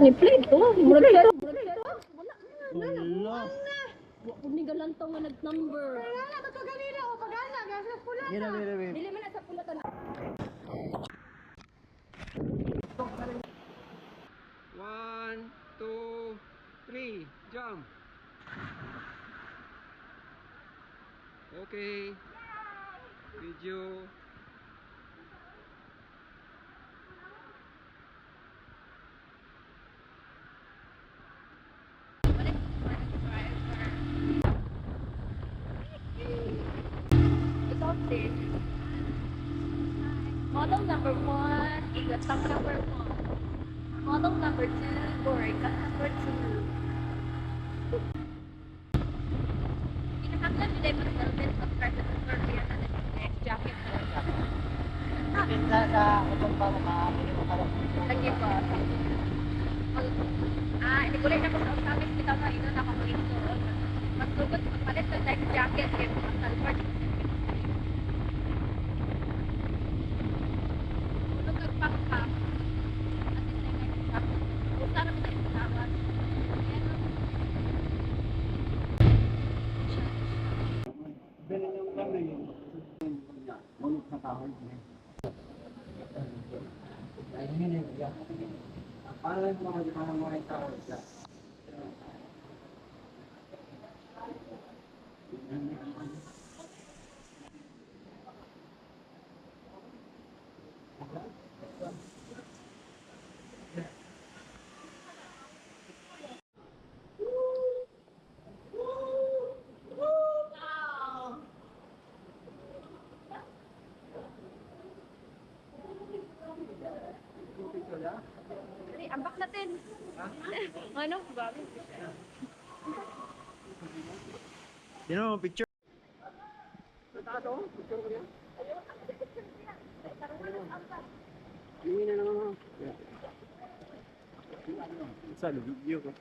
ni plate to. Murag siya. Wala. Wa pud ni galantaw nga nag-number. Wala ba to ganila o pagana gasa pula. Gina, Dili man na sa pulatan. 1, 2, 3, jump. Okay. Video. Model number 1, igatang number 1. Model number 2, or ikat number 2. Pinakaklan nila yung mga helmet of President Korea na next jacket na Pinta sa utong pa makakapili mo karong. lagi ko. Hindi ko rin ako sa usapis kita na ino na kamulit ko. Magsugod, magpalit ng life jacket kaya mga salward. Tulog nagpangkap. At ito yung life jacket. Kung saan namin tayo tawag. Ganun yung kami. Ngunit sa kahoy. Ay, hindi na. Paano lang mga di pa ng mga kahoy? Dali, ambak natin. Ano? Bago. Sino mo picture? Hindi na naman. Sa video ko.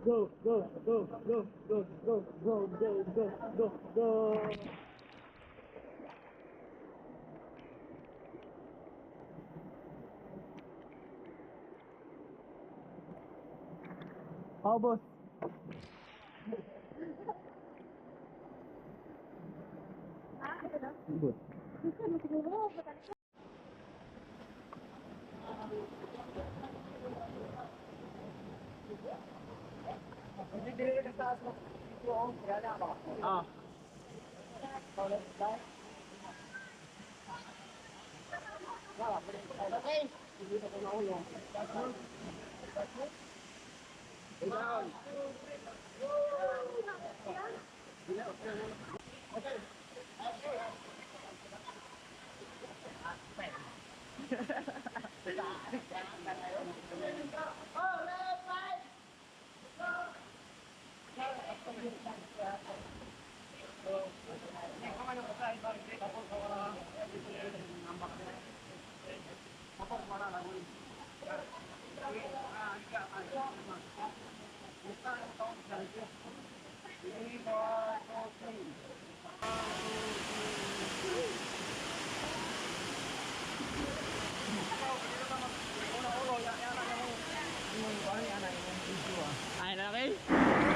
Go, go, go, go, go, go, go, go, go, go, go. Oh, boss. Good. Ah.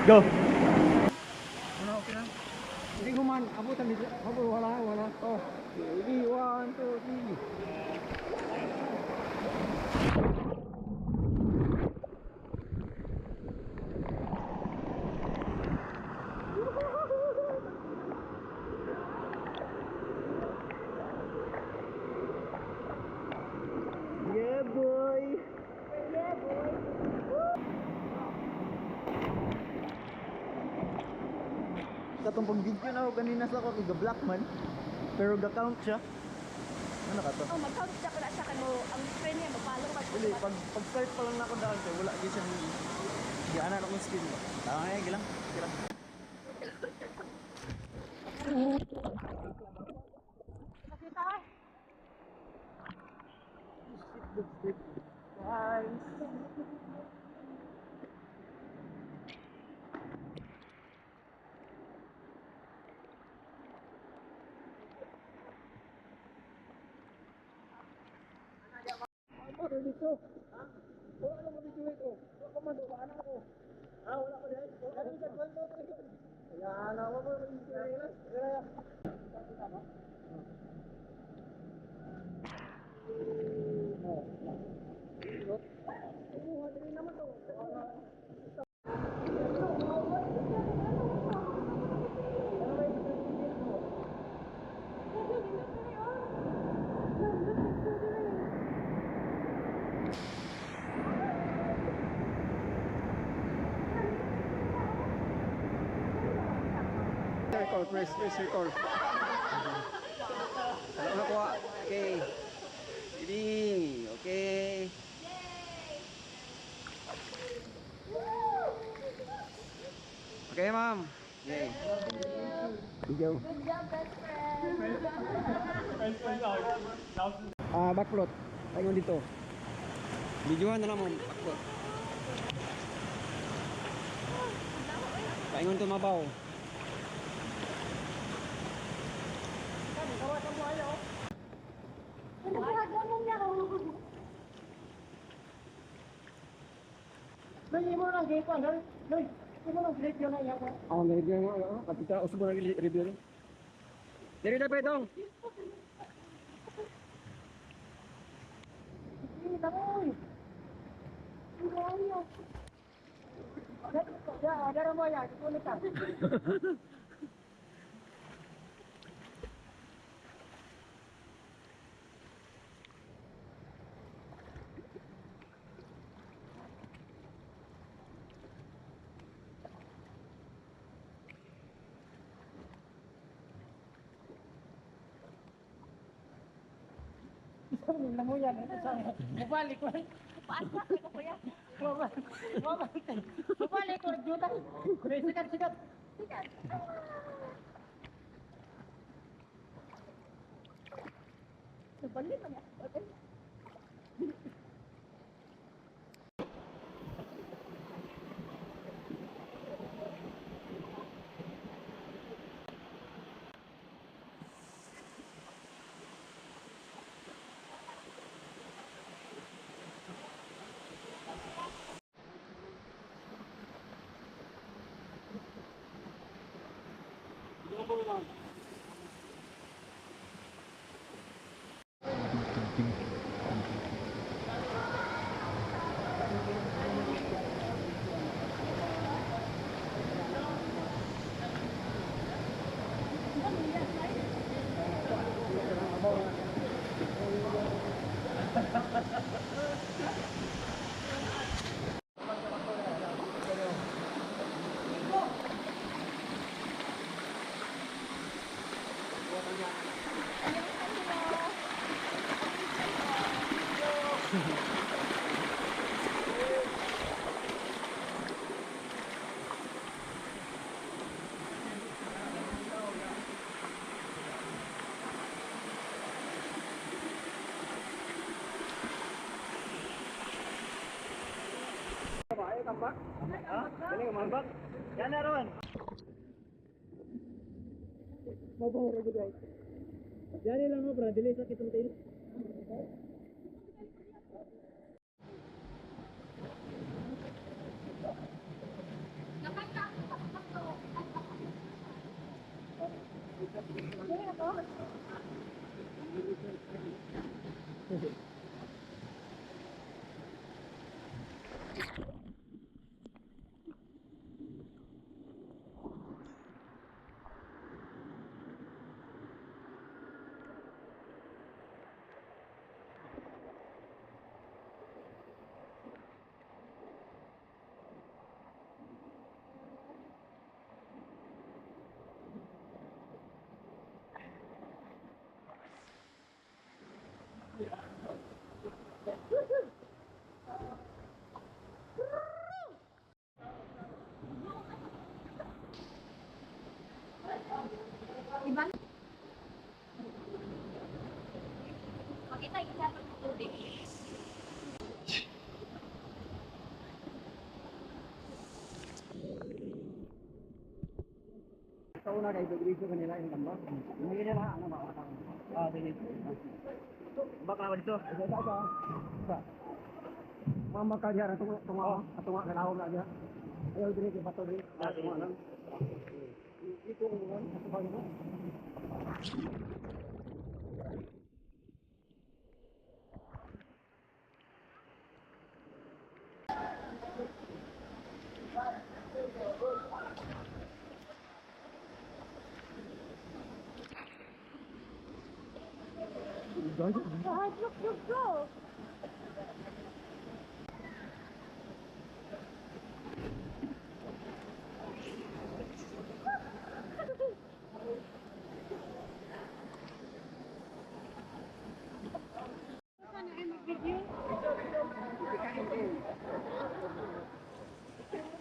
Go. Ano, okay lang? Hindi ko man, abutan dito. Wala. Oh. Ready, 1, 2, 3. Yeah, boy. Katong pag video na ako kanina sa ako kay black man. Pero ga-count siya. Ano ka to? Oh, mag-count siya pala sa kano. Ang friend niya, magpalo ka. Dili, pag start pa lang na ako daan kay wala gyud siyang giana na akong skill. Tama nga gilang. Gilang. Guys. Circle, press circle. Ano na kuha? Okay. Ready. Okay. Okay, ma'am. Okay. Video. Good job, best friend. Backflot. Paingon dito. Videohan na lang mo. Backflot. Paingon to mabaw. Hindi mo lang gate ano? Hindi mo lang gate yun na iya ko. Ako na review nga. Kapita, usap mo na review rin. Diri na pa itong. Hindi na oy. Hindi mo ayo. Ada mo ya, kulit ka. Hindi mo yan. Mabalik ko. Paasa ko kuya. Mabalik ko. Juta. Sikat. Sikat. Nabalik mo niya. Okay. Dali ka mambak. Yan na ron. Mabahura ko guys. Yan lang mo bro, dili sa kitong tail. Nakaka na kay dito kanila yung tambak. Hindi nila ano ba? Ah, sige. Baka ba dito? Sa. Mama ka diyan tunga kanahon na diyan. Ayaw dire kay bato dire. Tunga lang. Ito ang ano ba yun? God, look, go!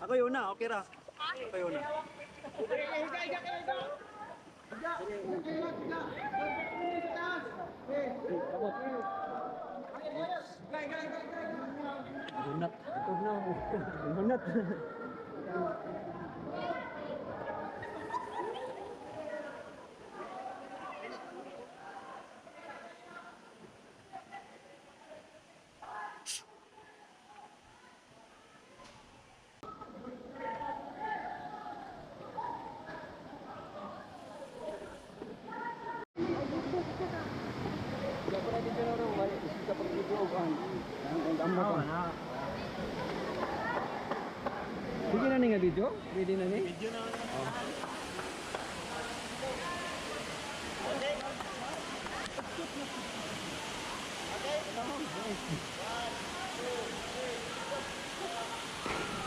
Ako yun na, okay ra. Ako yun na. Hunat. Ito na. Hunat. Sige na nga video? Ready na ni? Video na.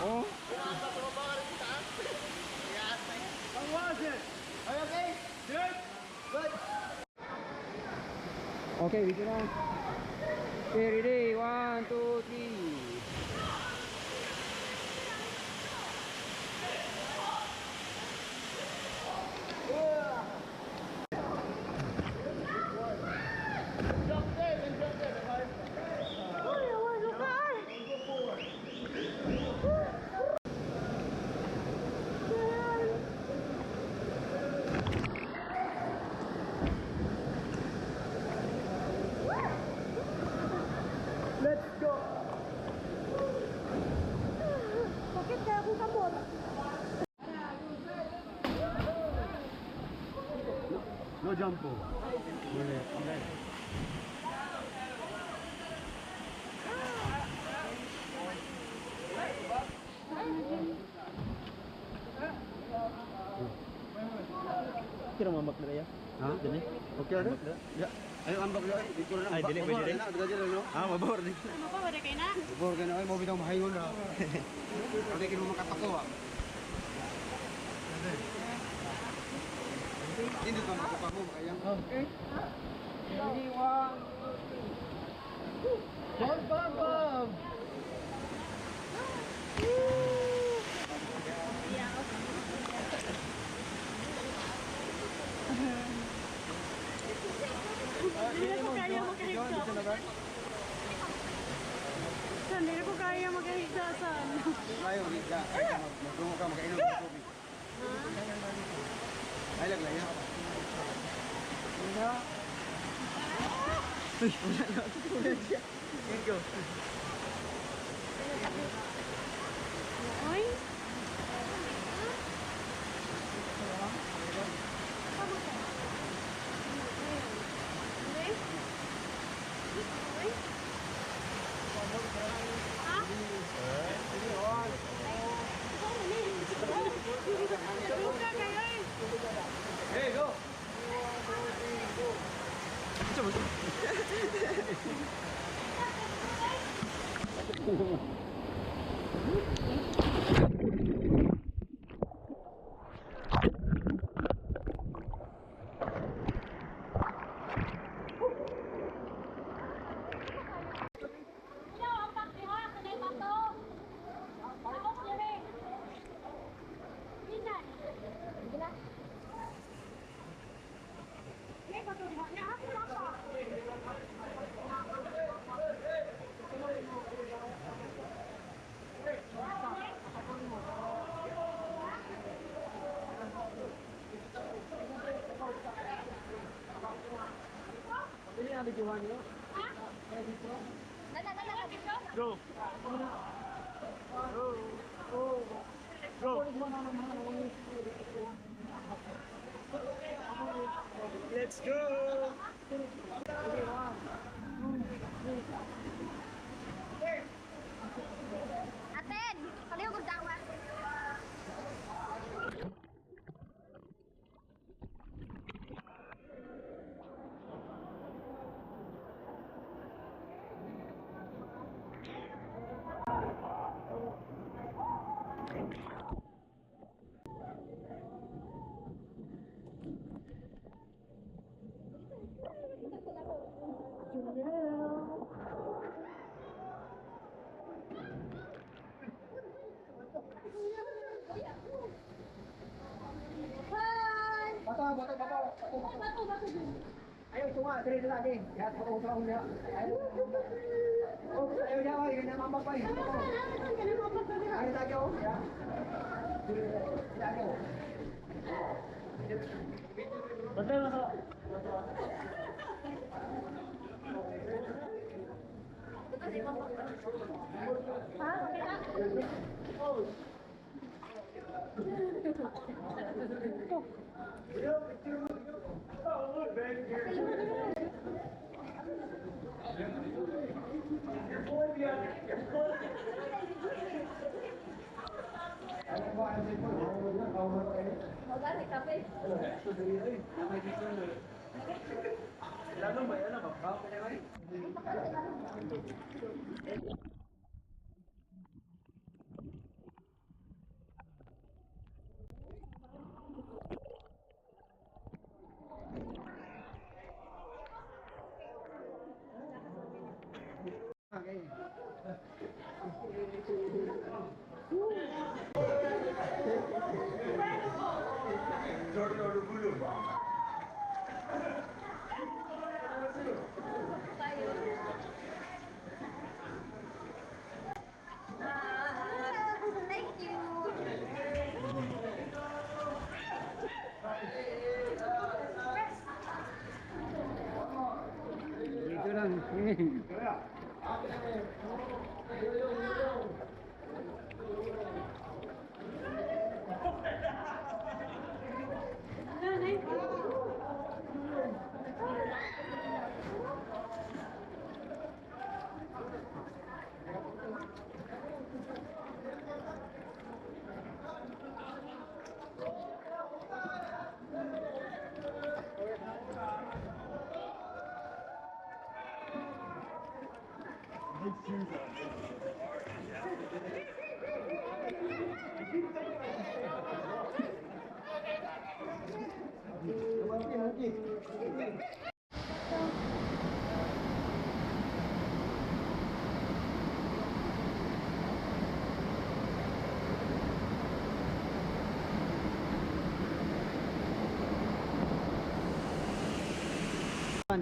Oh. Okay, video na. Okay, ready? 1, 2, 3. Bakit kaya ako kamot? No jump po. Kira mambak na ya? Ha? Dini? Okay na? Ya. Ayo ambak na. Dito na. Ay, dili, pwede rin. Ah, mabor din. Ano pa, wala kayo na? Bor ka na. Ay, mo bitaw mahayon na. Hindi kino makapako ah. Hindi ka makapako. Ayang. Okay. Ready, 1. Bam, bam, bam. Hindi ko kaya magkahigsa. Hindi ko kaya magkahigsa saan. Ayaw, hindi ka. Magtungo ka, magkainom ng tubig. Ay, laglayan. Let's go. Oy? Hey, go! videohan niyo. Go. Go. Let's go. Aten, kaliw kung dawa. Bato. Ayaw, tunga, dali lagi. Kaya ako sa niya. Ayaw. Oh, ayaw niya, ayaw niya mamapay. Ayaw lagi ako. Ya. Lagi ako. Betul masuk. Magani kape. Thank you. Dito lang.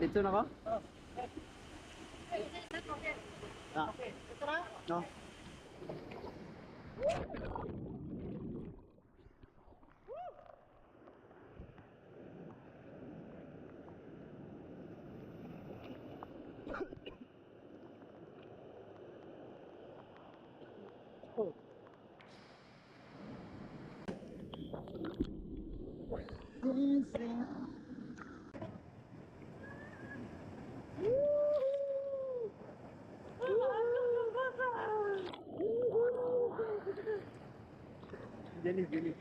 Dito na ko? Ah. No. Jenis.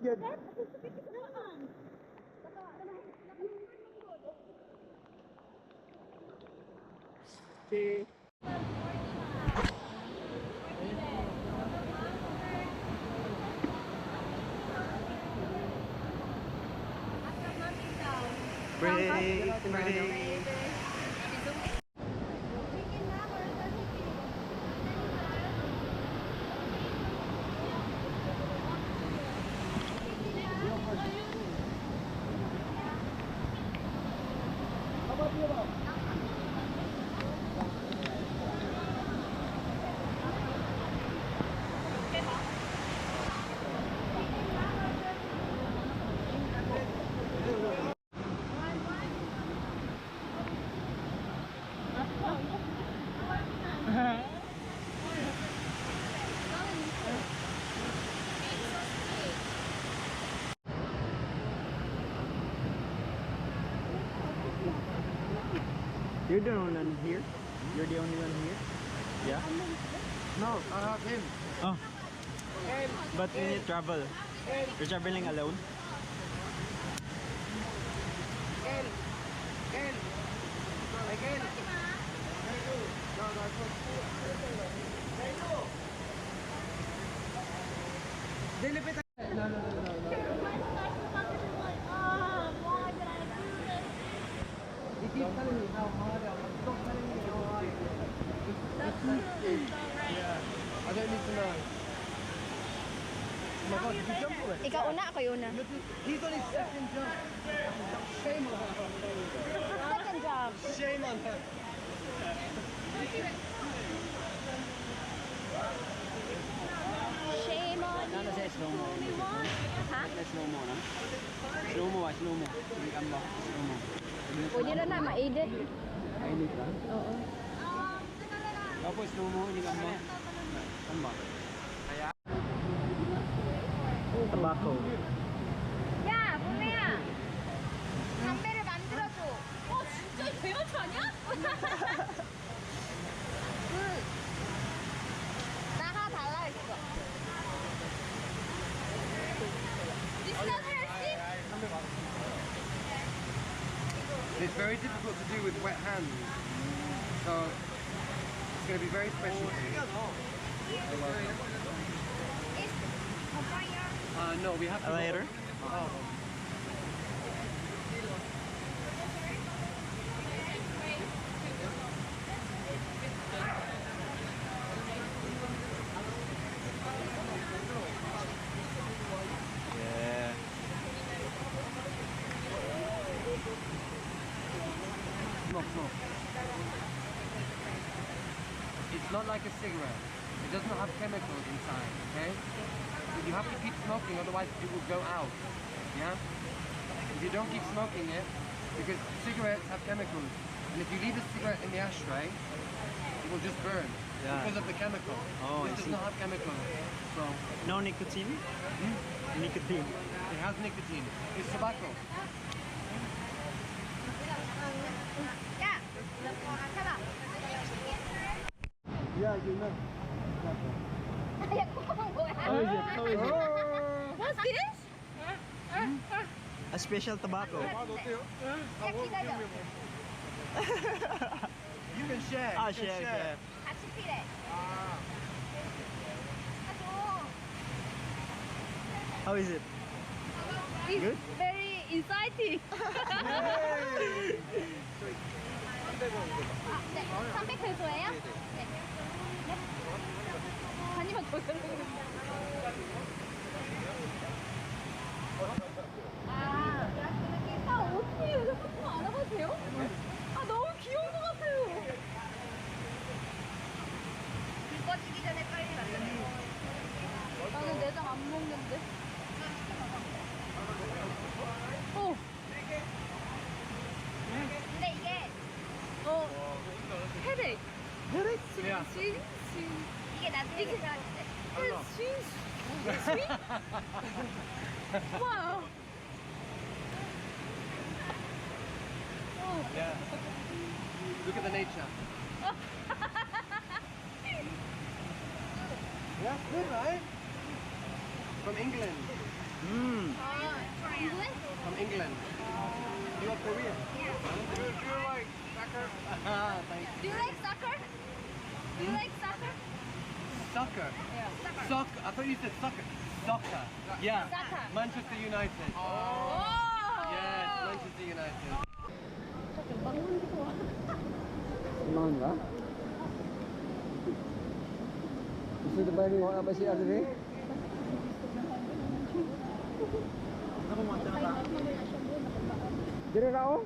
Good. Okay. Break. Apa dia, Bang? You're the only one here? You're the only one here? Yeah? No, I have him. Oh. But when you travel, you're traveling alone? He keeps telling me how hard I am. Stop telling me how hard it is. I don't need to know. Oh my god, did you jump already? Ikaw una, ako yung una. He's on his second jump. Shame on her. Second job. Shame on her. Shame on you. Ano sa slow mo? Ha? Slow mo na. Slow mo ah, slow mo. Hindi ka mo. Slow mo. Pwede na na, ma-edit. Mainit ka. Oo. Tapos slow mo, hindi ka mo. Ano ba? Tobacco. 야, 봄매야. 담배를 만들어줘. 진짜 이 대마초 아니야? 나가 달라 했어. It's very difficult to do with wet hands. So it's going to be very special to you. No, we have to Later? Yeah. Smoke, smoke. It's not like a cigarette. It does not have chemicals inside, okay? But you have to keep smoking, otherwise it will go out, yeah? If you don't keep smoking it, because cigarettes have chemicals, and if you leave a cigarette in the ashtray, it will just burn Yeah. because of the chemical. Oh, This I does see. not have chemicals, so No nicotine? Nicotine. it has nicotine. It's tobacco. 야, 가봐. Yeah, you know. 야, 그건 뭐야? How is it? How is it? What's this? A special tobacco. 야, 기다려. You can share. Ah, you can share. 같이 필해. How is it? It's Good? very exciting. 네, 300페소예요? 네. 아니면 더 들어요. 어떻게 이거 조금 알아봐도 돼요? 아, 너무 귀여운 것 같아요. 불 꺼지기 전에 빨리 말려. 나는 내장 안 먹는데. 어, 근데 이게 헤렉. Yeah. 이게 나중에 생각할 때. 와요. Yeah. Look at the nature. Yeah, good, right? From England. Mmm. England? From England. You are Korean. Do you like soccer? Thank Do you like soccer? Do you like soccer? Soccer. Soccer. Soccer. I thought you said soccer. Soccer. Yeah. Soccer. Manchester United. Yes, Manchester United. Semangat ka? Gusto na ba yung mga ba si Adre? Dire na oh.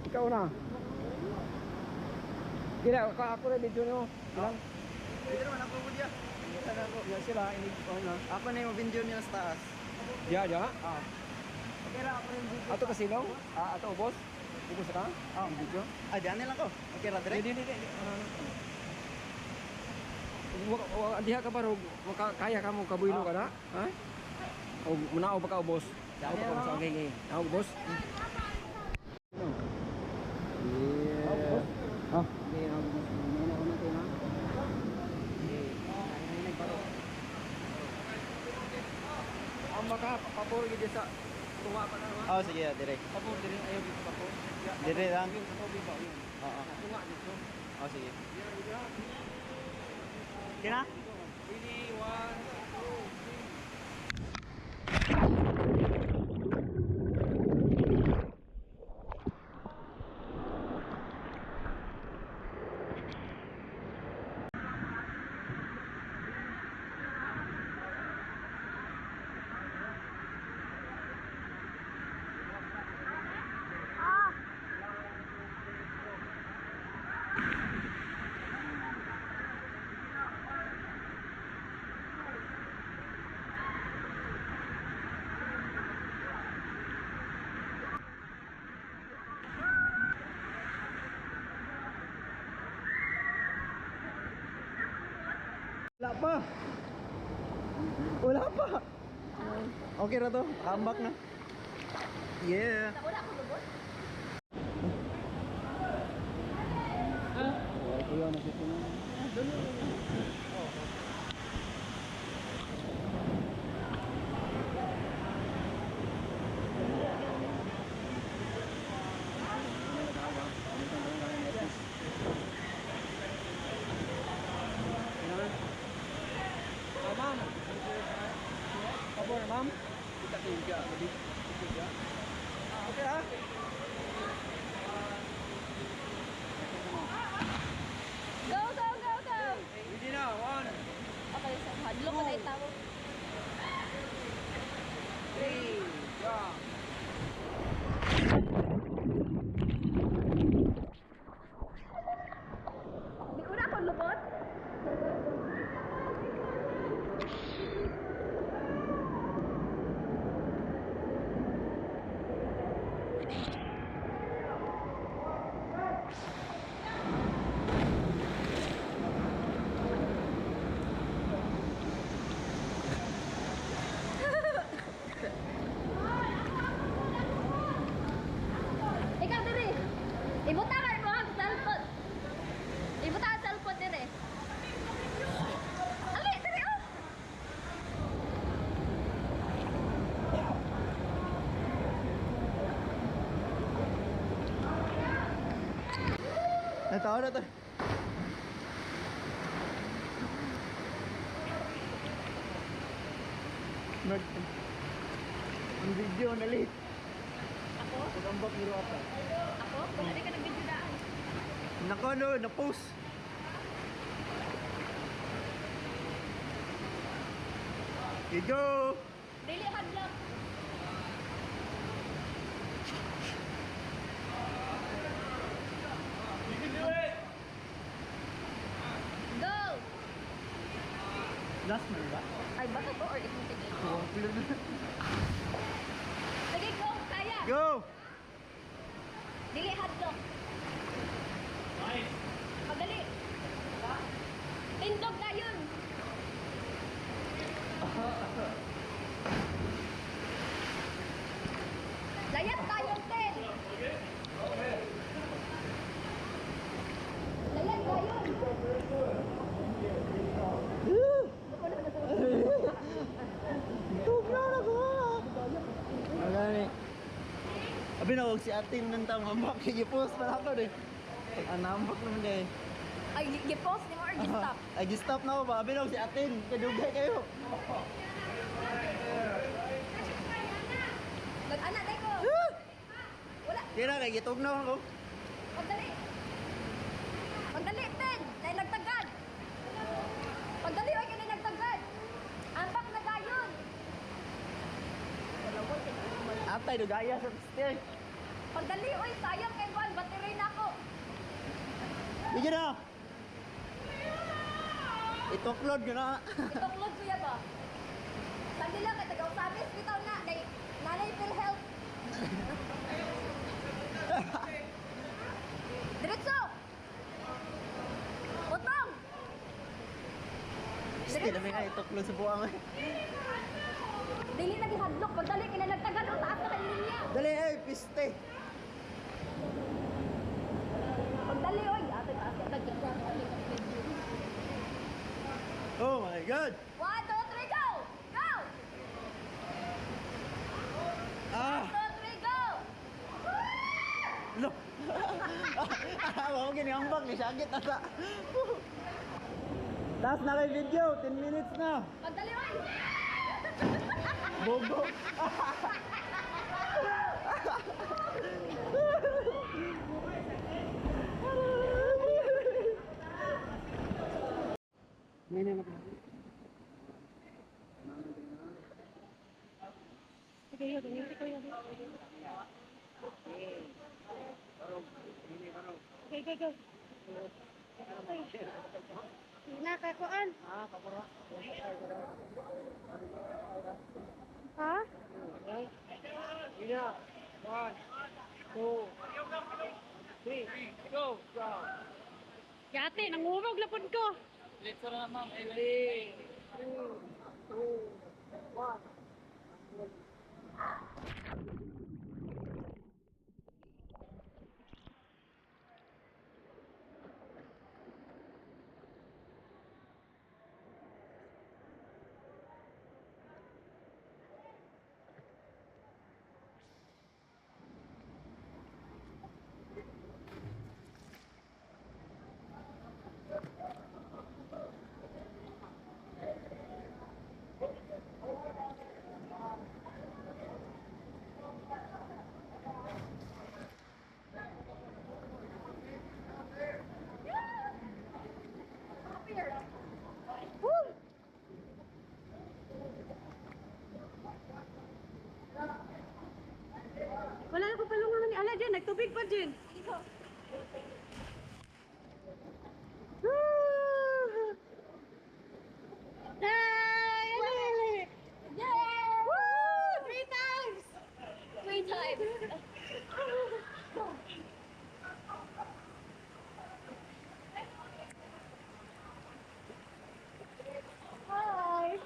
Ikaw na. Dire ako na video nyo. Ilang? Pwede naman ako po diya. Ya sila ini na. Ako na yung video niya sa taas. Ya ya. Okay ra ako yung video. Ato kasilong? Ato ubos? Ubos ka? Ang video. Ah, diyan lang ko. Okay ra dire. Di. Diha ka ba kaya ka mo kabuylo ka na? Ha? O munao ba ka ubos? Ako pa sa gay. Ako ubos. Yeah. Oh, Okay, muna ko na ito ha. Okay, kain pa ito. Ang baka, papuro gid sa tuwa pa na ha. oh sige, dire. Papuro din ayaw dito papuro. Dire lang. Yung sa tubig ba yun? Oo. Tuwa dito. Oh, sige. Kina? Ready, 1, 2, 3. Wala pa. Wala pa. Okay na to. Comeback na. Yeah. Wala ako lubot. Ito yun, nagsisunod. Ma'am. Pabor, ma'am. Kita tiga, jadi tiga. Oke ha? Go, go, go, go! Ready na, 1, Okay, so hadlo ko na itawo. 3, yeah. Di ko na ako lubot. Ikaw diri. Ibutakan mo ang cellphone. Ibutakan ang cellphone diri. Ali, diri oh. Natawa na to. Nag... Ang video na late. Ako? Pagambak ni Rota. Ako? Wala di ka nag-video daan. Nako no, na-post. Okay, go! Dili hadlok. Go! Last na ba? Ay, baka to or ikutin ito? Complete na. Sige, go! Kaya! Go! Dili hadlok. Madali. Tindog na yun. Layat tayong ten. Layat tayo. Tugnaw na ko! Magani. Abi na, huwag si atin ng tamambak. I-post pa ako din. Anambak naman dahil. Ay, gi-post ni mo or gi-stop? Ay, gi-stop na ako ba? Abi na, huwag si atin. Kadugay kayo. Mag-anak tayo ko. Wala. Di na, kaya gitugnaw ako. Pagdali. Pagdali, ten. Dahil nagtagad. Pagdali, oy, kaya nagtagad. Ambak na gayon. Atay, dugaya sa stairs. Pagdali, oy, sayang kay Juan. Battery na ako. Bigyan na! Ito-upload ko na. Itoklod ko ya ba? Sabi lang, kay taga-usamis, bitaw na. Nanay PhilHealth. Diretso! Utong! Sige na may ito-upload sa buwang. Dili lagi hadlok. Pagdali, kinanagtagan o taas na kayo niya. Dali, piste. Pagdali, oy. Ato Okay, good. 1, 2, 3, go! Go! Ah! 1, 2, 3, go! Lo. Wow, gini ang bag ni sagit na sa. Last na kay video, 10 minutes na. Pagdali, Ray! Bobo. Ngayon na. Nakakuan. Ha? Ina. 1, 2, 3, go! Go! Yate, nangurog lapod ko. Let's na ma'am. 3, 2, 1. Wala na ko palungan ni Ala dyan, nagtubig pa dyan. Ay! Yay! Woo! 3 times! 3 times. Hi!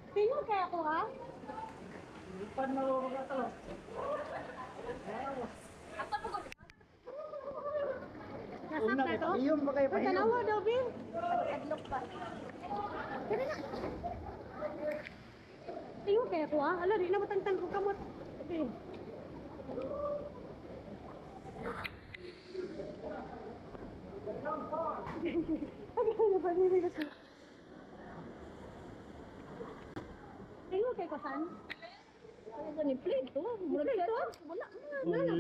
Tingnan kaya ako ha? Pan mo mga to. Ako po ko. Nasap na to? Iyong ba kayo pa Tanawa daw, Bin. Adlock pa. Tingnan kaya ako ha? Ala, di na matangtang ko kamot. Bin. Ano ba nili ko siya? Tingnan kaya ko saan? Ano ba ni plate to? Murag Plate to? Wala na. Wala.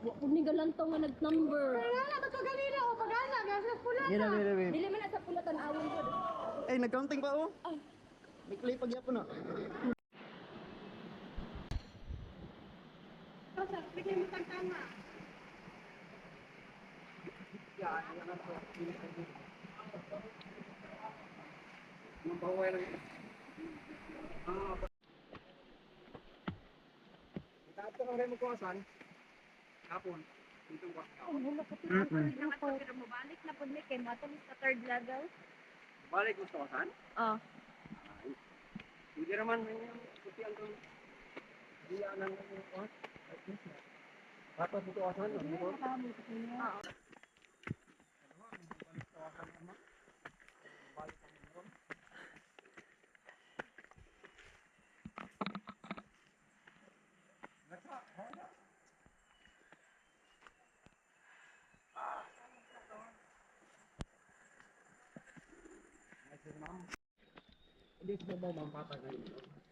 Wa po ni galantaw nga nag-number. Kaya nga, ba't ko ganina o pag-asa? Gasa pula Gina, na. gina, gina. Dili man na sa pulatan awon ko. Eh, nag-counting pa oh. May clay pag yapon oh. Basta, bigyan mo tama. Nung bawal lang. Tato ng remo ko asan? Hapon. Dito ba? Mabalik na po ni kay matong sa third level. Balik mo sa asan? Ah. Hindi naman yung puti ang doon. Hindi yan ang ano. Dapat dito asan? Dito. Oo. Hindi sila ba mampatag ngayon?